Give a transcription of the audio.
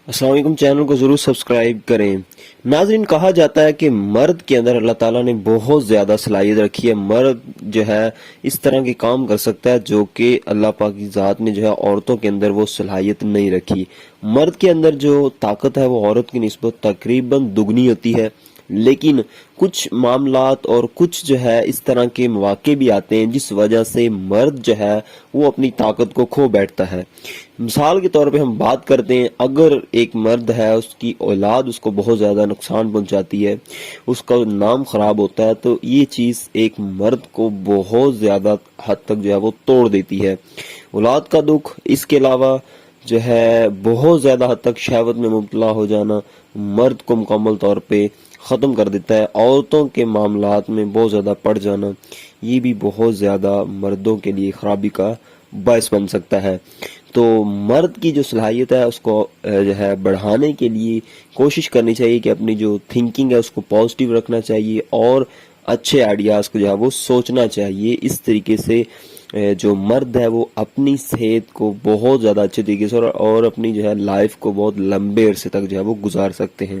السلام علیکم، چینل کو ضرور سبسکرائب کریں۔ ناظرین، کہا جاتا ہے کہ مرد کے اندر اللہ تعالیٰ نے بہت زیادہ صلاحیت رکھی ہے۔ مرد جو ہے اس طرح کے کام کر سکتا ہے جو کہ اللہ پاک کی ذات نے جو ہے عورتوں کے اندر وہ صلاحیت نہیں رکھی۔ مرد کے اندر جو طاقت ہے وہ عورت کی نسبت تقریباً دگنی ہوتی ہے، لیکن کچھ معاملات اور کچھ جو ہے اس طرح کے مواقع بھی آتے ہیں جس وجہ سے مرد جو ہے وہ اپنی طاقت کو کھو بیٹھتا ہے۔ مثال کے طور پہ ہم بات کرتے ہیں، اگر ایک مرد ہے، اس کی اولاد اس کو بہت زیادہ نقصان پہنچاتی ہے، اس کا نام خراب ہوتا ہے، تو یہ چیز ایک مرد کو بہت زیادہ حد تک جو ہے وہ توڑ دیتی ہے۔ اولاد کا دکھ، اس کے علاوہ جو ہے بہت زیادہ حد تک شہوت میں مبتلا ہو جانا مرد کو مکمل طور پہ ختم کر دیتا ہے۔ عورتوں کے معاملات میں بہت زیادہ پڑ جانا، یہ بھی بہت زیادہ مردوں کے لیے خرابی کا باعث بن سکتا ہے۔ تو مرد کی جو صلاحیت ہے اس کو جو ہے بڑھانے کے لیے کوشش کرنی چاہیے کہ اپنی جو تھنکنگ ہے اس کو پازیٹیو رکھنا چاہیے اور اچھے آئیڈیاز کو جو ہے وہ سوچنا چاہیے۔ اس طریقے سے جو مرد ہے وہ اپنی صحت کو بہت زیادہ اچھے طریقے سے اور اپنی جو ہے لائف کو بہت لمبے عرصے تک جو ہے وہ گزار سکتے ہیں۔